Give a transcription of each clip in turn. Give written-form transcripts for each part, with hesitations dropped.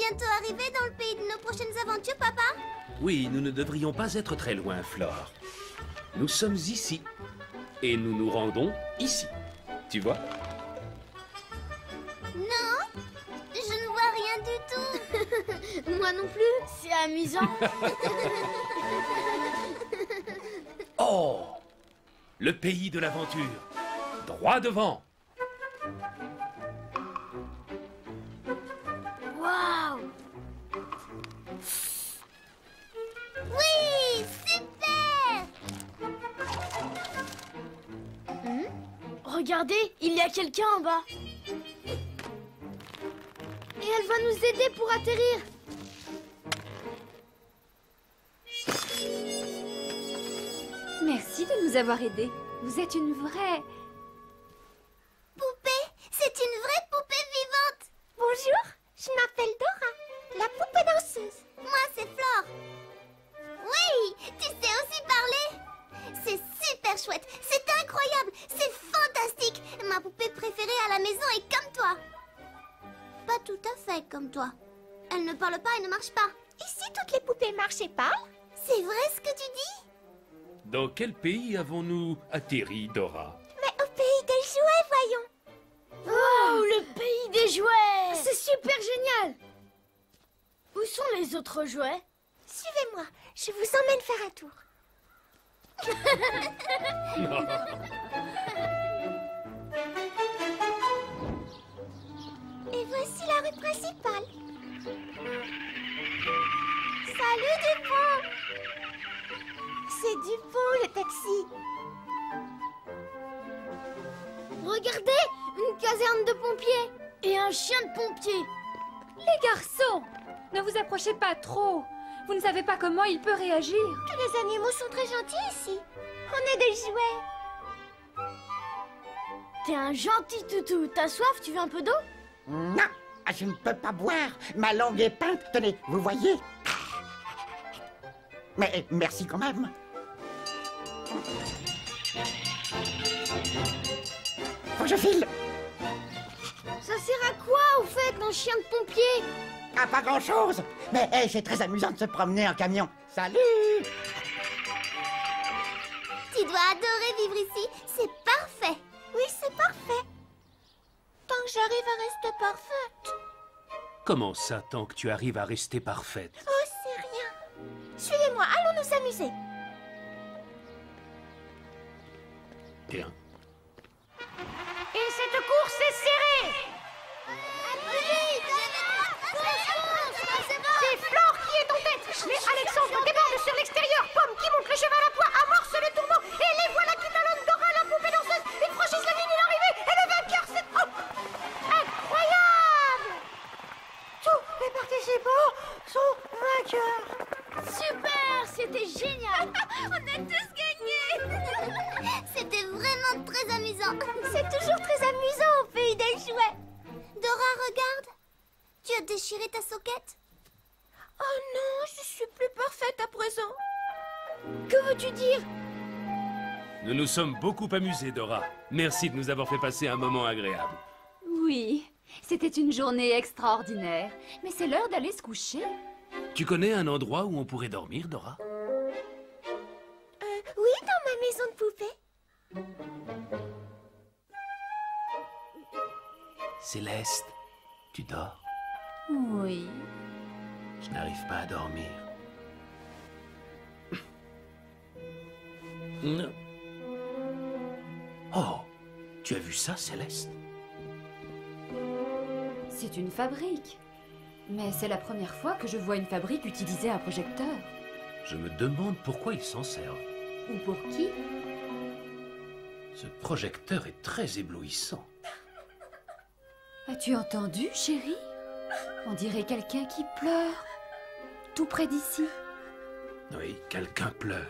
bientôt arriver dans le pays de nos prochaines aventures, papa? Oui, nous ne devrions pas être très loin, Flore. Nous sommes ici. Et nous nous rendons ici. Tu vois? Non, je ne vois rien du tout. Moi non plus, c'est amusant. Oh! Le pays de l'aventure. Droit devant. Waouh! Oui, super! Regardez, il y a quelqu'un en bas. Et elle va nous aider pour atterrir. Merci de nous avoir aidés. Vous êtes une vraie... Poupée, c'est une vraie poupée vivante. Bonjour, je m'appelle Dora, la poupée danseuse. Moi, c'est Flore. Oui, tu sais aussi parler. C'est super chouette, c'est incroyable, c'est fantastique. Ma poupée préférée à la maison est comme toi. Pas tout à fait comme toi. Elle ne parle pas et ne marche pas. Ici, toutes les poupées marchent et parlent. C'est vrai ce que tu dis? Dans quel pays avons-nous atterri, Dora? Mais au pays des jouets, voyons. Oh, le pays des jouets! C'est super génial! Où sont les autres jouets? Suivez-moi, je vous emmène faire un tour. Et voici la rue principale. Salut Dupont! C'est Dupont, le taxi. Regardez, une caserne de pompiers et un chien de pompier. Les garçons, ne vous approchez pas trop. Vous ne savez pas comment il peut réagir. Tous les animaux sont très gentils ici. On est des jouets. T'es un gentil toutou. T'as soif? Tu veux un peu d'eau? Non, je ne peux pas boire. Ma langue est peinte. Tenez, vous voyez? Mais merci quand même. Faut que je file. Ça sert à quoi, au fait, un chien de pompier? Ah, pas grand-chose. Mais hey, c'est très amusant de se promener en camion. Salut! Tu dois adorer vivre ici, c'est parfait. Oui, c'est parfait. Tant que j'arrive à rester parfaite. Comment ça, tant que tu arrives à rester parfaite? Oh, c'est rien. Suivez-moi, allons nous amuser. Bien. Et cette course est serrée. C'est Flore qui est en tête. Mais Alexandre déborde sur l'extérieur. Pomme qui monte le cheval à poids amorce le tournant. Et les voilà qui talonnent Dora, la poupée danseuse. Ils franchissent la ligne d'arrivée. Et le vainqueur, c'est... Oh, incroyable! Tous les participants sont vainqueurs. Super, c'était génial. On a tous gagné. C'était vraiment très amusant. C'est toujours très amusant au pays des jouets. Dora, regarde. Tu as déchiré ta soquette? Oh non, je suis plus parfaite à présent. Que veux-tu dire? Nous nous sommes beaucoup amusés, Dora. Merci de nous avoir fait passer un moment agréable. Oui, c'était une journée extraordinaire. Mais c'est l'heure d'aller se coucher. Tu connais un endroit où on pourrait dormir, Dora? Oui, dans ma maison de poupée. Céleste, tu dors? Oui. Je n'arrive pas à dormir. Non. Oh, tu as vu ça, Céleste? C'est une fabrique. Mais c'est la première fois que je vois une fabrique utiliser un projecteur. Je me demande pourquoi ils s'en servent. Ou pour qui? Ce projecteur est très éblouissant. As-tu entendu, chérie? On dirait quelqu'un qui pleure. Tout près d'ici. Oui, quelqu'un pleure.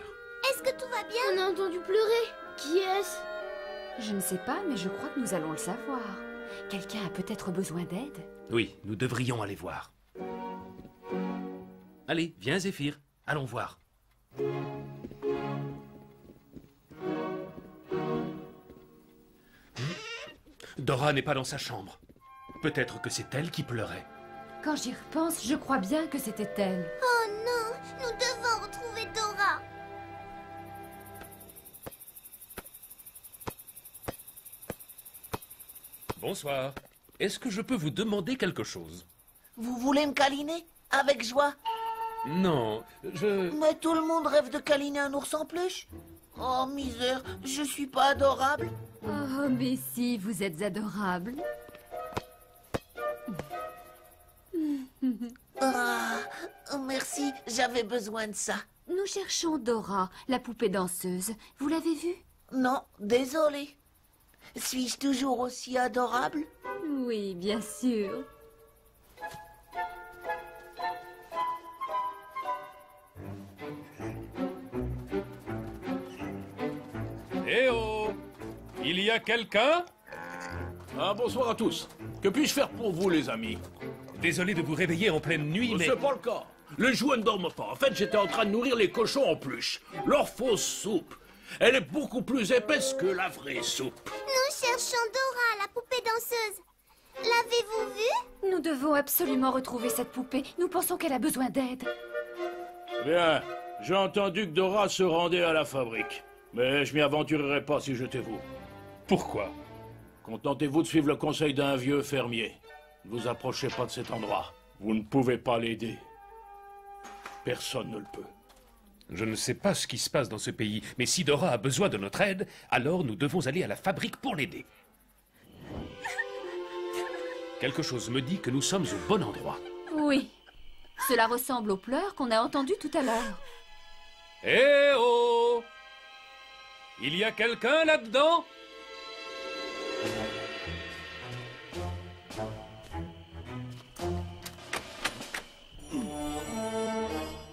Est-ce que tout va bien? On a entendu pleurer. Qui est-ce? Je ne sais pas, mais je crois que nous allons le savoir. Quelqu'un a peut-être besoin d'aide. Oui, nous devrions aller voir. Allez, viens, Zéphyr. Allons voir. Dora n'est pas dans sa chambre. Peut-être que c'est elle qui pleurait. Quand j'y repense, je crois bien que c'était elle. Oh non, nous devons retrouver Dora. Bonsoir. Est-ce que je peux vous demander quelque chose? Vous voulez me câliner? Avec joie. Non, Mais tout le monde rêve de câliner un ours en peluche. Oh, misère, je suis pas adorable. Oh, mais si, vous êtes adorable. Ah, merci, j'avais besoin de ça. Nous cherchons Dora, la poupée danseuse. Vous l'avez vue? Non, désolé. Suis-je toujours aussi adorable? Oui, bien sûr. Eh oh! Il y a quelqu'un? Ah, bonsoir à tous. Que puis-je faire pour vous, les amis? Désolé de vous réveiller en pleine nuit, mais... C'est pas le cas. Les jouets ne dorment pas. En fait, j'étais en train de nourrir les cochons en peluche. Leur fausse soupe. Elle est beaucoup plus épaisse que la vraie soupe. Nous cherchons Dora, la poupée danseuse. L'avez-vous vue? Nous devons absolument retrouver cette poupée. Nous pensons qu'elle a besoin d'aide. Bien, j'ai entendu que Dora se rendait à la fabrique. Mais je m'y aventurerai pas si j'étais vous. Pourquoi? Contentez-vous de suivre le conseil d'un vieux fermier. Ne vous approchez pas de cet endroit. Vous ne pouvez pas l'aider. Personne ne le peut. Je ne sais pas ce qui se passe dans ce pays, mais si Dora a besoin de notre aide, alors nous devons aller à la fabrique pour l'aider. Quelque chose me dit que nous sommes au bon endroit. Oui. Cela ressemble aux pleurs qu'on a entendus tout à l'heure. Eh oh! Il y a quelqu'un là-dedans?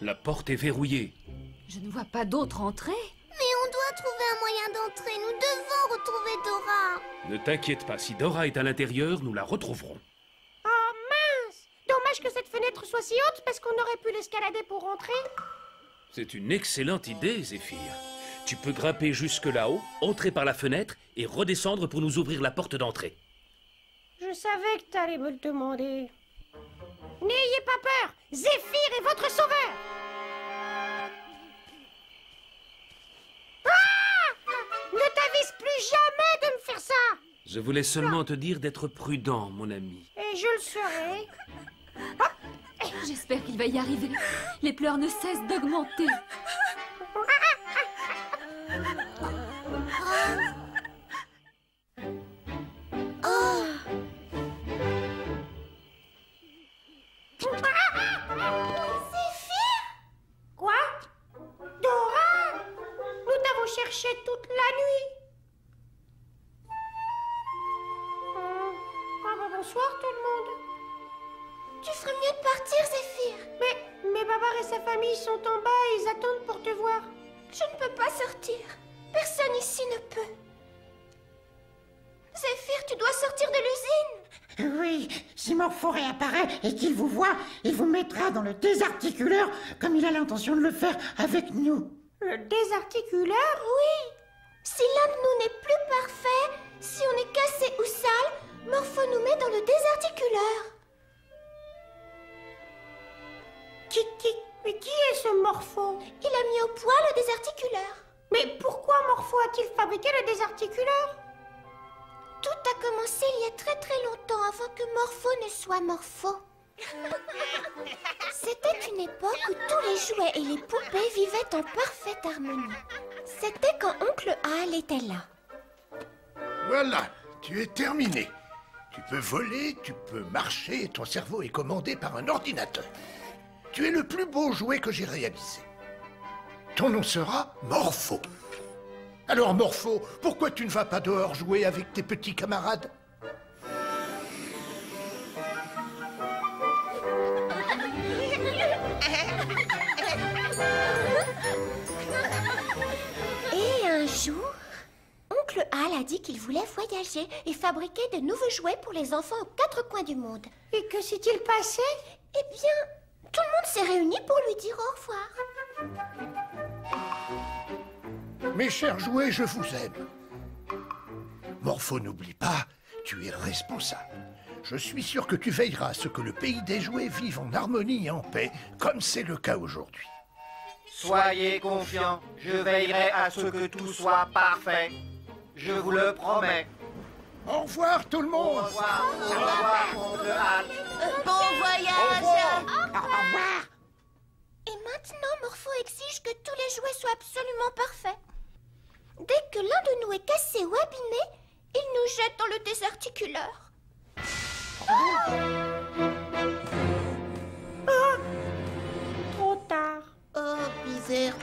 La porte est verrouillée. Je ne vois pas d'autre entrée. Mais on doit trouver un moyen d'entrer. Nous devons retrouver Dora. Ne t'inquiète pas, si Dora est à l'intérieur, nous la retrouverons. Oh mince! Dommage que cette fenêtre soit si haute parce qu'on aurait pu l'escalader pour rentrer. C'est une excellente idée, Zéphyr. Tu peux grimper jusque là-haut, entrer par la fenêtre et redescendre pour nous ouvrir la porte d'entrée. Je savais que t'allais me le demander. N'ayez pas peur! Zéphyr est votre sauveur! Ah! Ne t'avise plus jamais de me faire ça! Je voulais seulement te dire d'être prudent, mon ami. Et je le serai. J'espère qu'il va y arriver. Les pleurs ne cessent d'augmenter. Quoi? Dora? Nous t'avons cherché toute la nuit. Bonsoir tout le monde. Tu ferais mieux de partir, Zéphyr. Mais Babar et sa famille sont en bas et ils attendent pour te voir. Je ne peux pas sortir. Personne ici ne peut. Zéphyr, tu dois sortir de l'usine. Oui, si Morpho réapparaît et qu'il vous voit, il vous mettra dans le désarticuleur comme il a l'intention de le faire avec nous. Le désarticuleur? Oui. Si l'un de nous n'est plus parfait, si on est cassé ou sale, Morpho nous met dans le désarticuleur. Mais qui est ce Morpho? Il a mis au point le désarticuleur. Mais pourquoi Morpho a-t-il fabriqué le désarticuleur? Tout a commencé il y a très très longtemps avant que Morpho ne soit Morpho. C'était une époque où tous les jouets et les poupées vivaient en parfaite harmonie. C'était quand Oncle Hal était là. Voilà, tu es terminé. Tu peux voler, tu peux marcher, et ton cerveau est commandé par un ordinateur. Tu es le plus beau jouet que j'ai réalisé. Ton nom sera Morpho. Alors Morpho, pourquoi tu ne vas pas dehors jouer avec tes petits camarades? Et un jour, Oncle Hal a dit qu'il voulait voyager et fabriquer de nouveaux jouets pour les enfants aux quatre coins du monde. Et que s'est-il passé? Eh bien, tout le monde s'est réuni pour lui dire au revoir. Mes chers jouets, je vous aime. Morpho, n'oublie pas, tu es responsable. Je suis sûr que tu veilleras à ce que le pays des jouets vive en harmonie et en paix, comme c'est le cas aujourd'hui. Soyez confiants, je veillerai à ce que tout soit parfait. Je vous le promets. Au revoir tout le monde. Au revoir, oncle Al. Bon voyage. Au revoir. Et maintenant, Morpho exige que tous les jouets soient absolument parfaits. Dès que l'un de nous est cassé ou abîmé, il nous jette dans le désarticuleur. Trop tard. Oh, misère.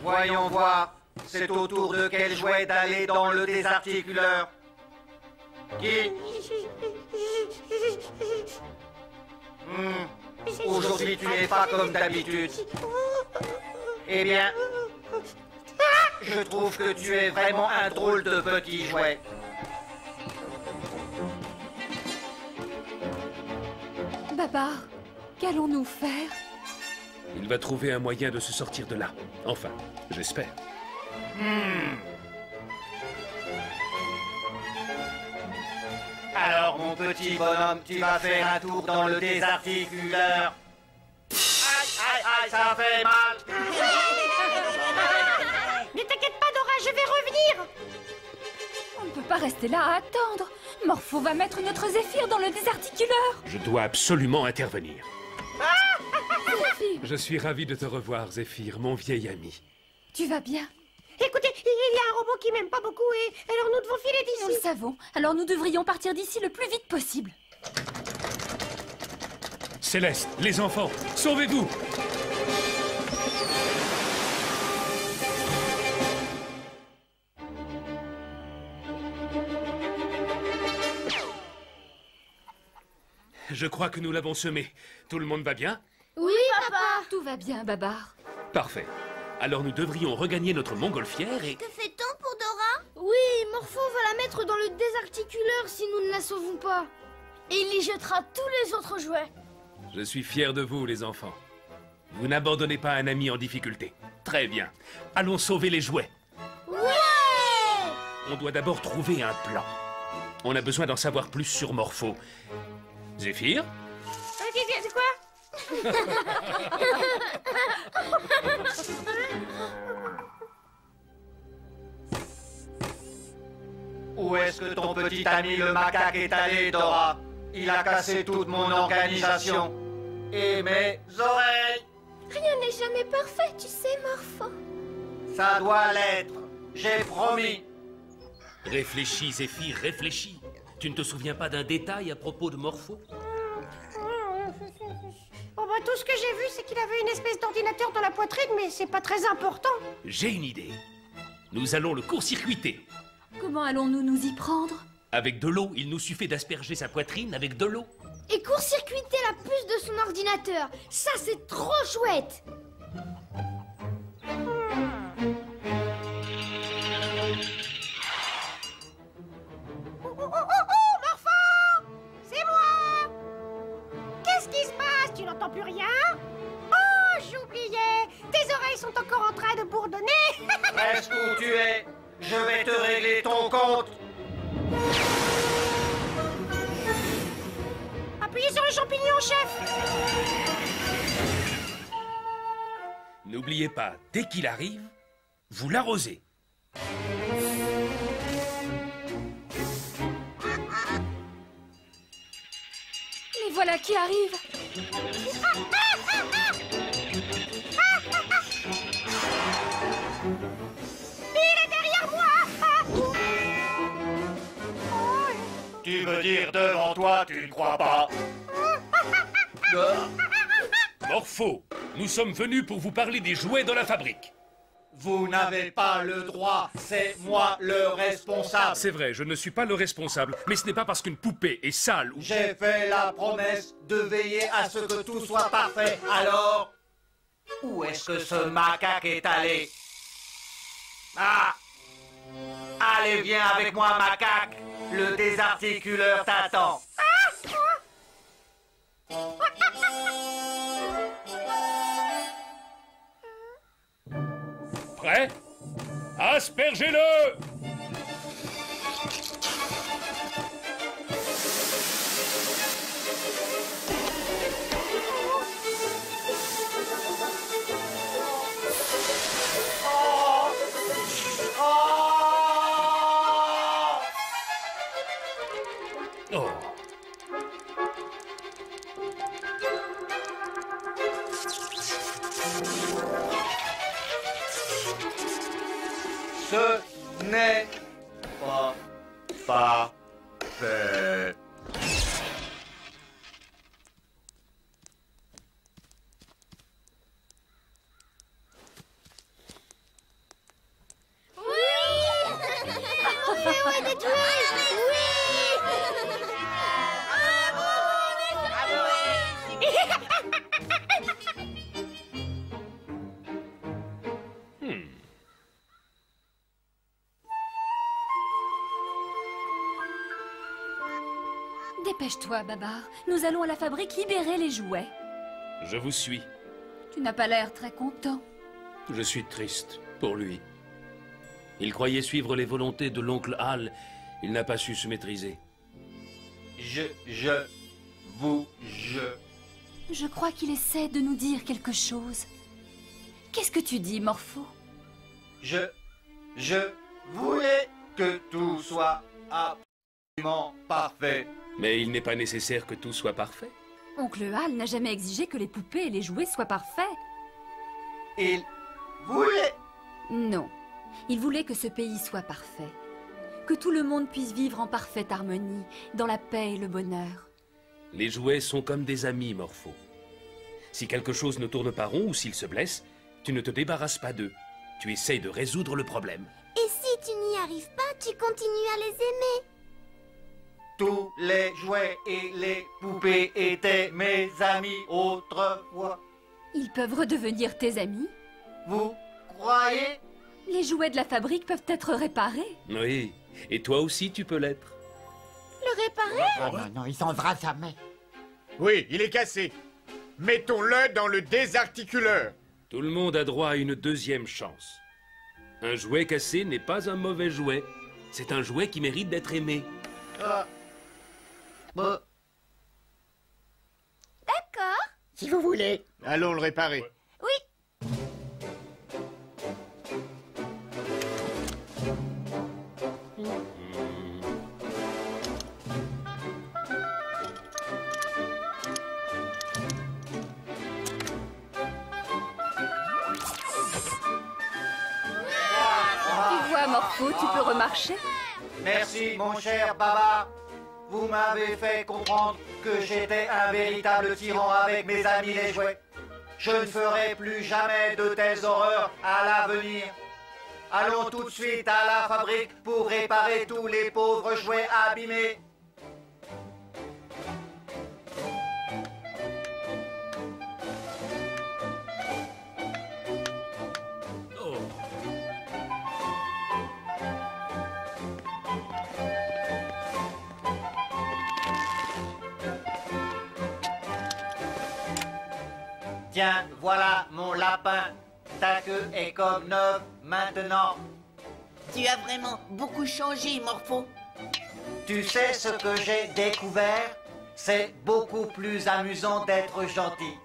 Voyons voir, c'est au tour de quel jouet d'aller dans le désarticuleur? Qui? Aujourd'hui, tu n'es pas comme d'habitude. Eh bien, je trouve que tu es vraiment un drôle de petit jouet. Babar, qu'allons-nous faire? Il va trouver un moyen de se sortir de là. Enfin, j'espère. Alors, mon petit bonhomme, tu vas faire un tour dans le désarticuleur. Aïe, aïe, aïe, ça fait mal. Ne t'inquiète pas, Dora, je vais revenir. On ne peut pas rester là à attendre. Morpho va mettre notre Zéphyr dans le désarticuleur. Je dois absolument intervenir. Zéphyr, Je suis ravi de te revoir, Zéphyr, mon vieil ami. tu vas bien? Écoutez, il y a un robot qui m'aime pas beaucoup et alors nous devons filer Nous le d'ici. savons. Alors nous devrions partir d'ici le plus vite possible. Céleste, les enfants, sauvez-vous! Je crois que nous l'avons semé. Tout le monde va bien? Oui, papa. Tout va bien, Babar. Parfait. Alors nous devrions regagner notre montgolfière et... Que fait-on pour Dora? Oui, Morpho va la mettre dans le désarticuleur si nous ne la sauvons pas. Et il y jettera tous les autres jouets. Je suis fier de vous, les enfants. Vous n'abandonnez pas un ami en difficulté. Très bien. Allons sauver les jouets. Ouais! On doit d'abord trouver un plan. On a besoin d'en savoir plus sur Morpho. Zéphyr? C'est quoi? Où est-ce que ton petit ami le macaque est allé, Dora? Il a cassé toute mon organisation. Et mes oreilles. Rien n'est jamais parfait, tu sais, Morpho. Ça doit l'être. J'ai promis. Réfléchis, Zéphyr, réfléchis. Tu ne te souviens pas d'un détail à propos de Morpho? Bon, bah, tout ce que j'ai vu, c'est qu'il avait une espèce d'ordinateur dans la poitrine, mais c'est pas très important. J'ai une idée. Nous allons le court-circuiter. Comment allons-nous nous y prendre? Avec de l'eau, il nous suffit d'asperger sa poitrine avec de l'eau. Et court-circuiter la puce de son ordinateur. Ça, c'est trop chouette. Oh, Morpho! C'est moi! Qu'est-ce qui se passe? Tu n'entends plus rien? Oh, j'oubliais! Tes oreilles sont encore en train de bourdonner! Reste où tu es. Je vais te régler ton compte. Appuyez sur le champignon, chef! N'oubliez pas, dès qu'il arrive, vous l'arrosez. Les voilà qui arrivent. Il est derrière moi! Tu veux dire devant toi, tu ne crois pas? Morpho, nous sommes venus pour vous parler des jouets dans la fabrique. Vous n'avez pas le droit, c'est moi le responsable. C'est vrai, je ne suis pas le responsable, mais ce n'est pas parce qu'une poupée est sale ou... J'ai fait la promesse de veiller à ce que tout soit parfait. Alors, où est-ce que ce macaque est allé? Ah! Allez, viens avec moi, macaque. Le désarticuleur t'attend. Prêt? Aspergez-le! Oh. Ce n'est pas parfait. Dépêche-toi, Babar. Nous allons à la fabrique libérer les jouets. Je vous suis. Tu n'as pas l'air très content. Je suis triste pour lui. Il croyait suivre les volontés de l'oncle Hal. Il n'a pas su se maîtriser. Je crois qu'il essaie de nous dire quelque chose. Qu'est-ce que tu dis, Morpho? Je voulais que tout soit absolument parfait. Mais il n'est pas nécessaire que tout soit parfait. Oncle Hal n'a jamais exigé que les poupées et les jouets soient parfaits. Il voulait... Non. Il voulait que ce pays soit parfait. Que tout le monde puisse vivre en parfaite harmonie, dans la paix et le bonheur. Les jouets sont comme des amis, Morpho. Si quelque chose ne tourne pas rond ou s'ils se blessent, tu ne te débarrasses pas d'eux. Tu essayes de résoudre le problème. Et si tu n'y arrives pas, tu continues à les aimer. Tous les jouets et les poupées étaient mes amis autrefois. Ils peuvent redevenir tes amis? Vous croyez? Les jouets de la fabrique peuvent être réparés. Oui, et toi aussi tu peux l'être. Le réparer? Ah non, il s'en va jamais. Oui, il est cassé. Mettons-le dans le désarticuleur. Tout le monde a droit à une deuxième chance. Un jouet cassé n'est pas un mauvais jouet. C'est un jouet qui mérite d'être aimé. D'accord. Si vous voulez. Allons le réparer. Oui. Tu vois, Morpho, tu peux remarcher? Merci, mon cher Baba. Vous m'avez fait comprendre que j'étais un véritable tyran avec mes amis les jouets. Je ne ferai plus jamais de telles horreurs à l'avenir. Allons tout de suite à la fabrique pour réparer tous les pauvres jouets abîmés. Tiens, voilà mon lapin. Ta queue est comme neuve maintenant. Tu as vraiment beaucoup changé, Morpho. Tu sais ce que j'ai découvert? C'est beaucoup plus amusant d'être gentil.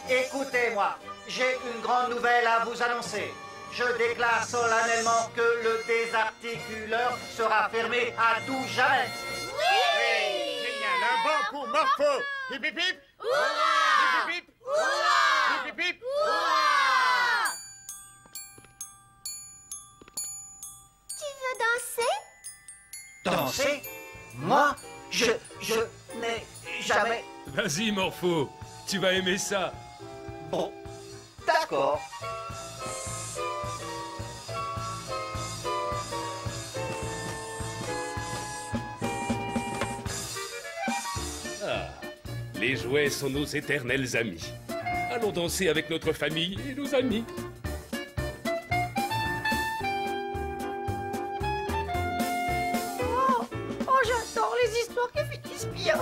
Écoutez-moi, j'ai une grande nouvelle à vous annoncer. Je déclare solennellement que le désarticuleur sera fermé à tout jamais. Oui, génial, un banc pour Morpho. Hip hip hip. Hurrah! Hip hip hip. Hurrah! Hip hip hip. Hurrah! Tu veux danser? Danser? Moi, je n'ai jamais... Vas-y, Morpho, tu vas aimer ça. Bon, d'accord. Ah, les jouets sont nos éternels amis. Allons danser avec notre famille et nos amis. Oh, j'adore les histoires qui finissent bien.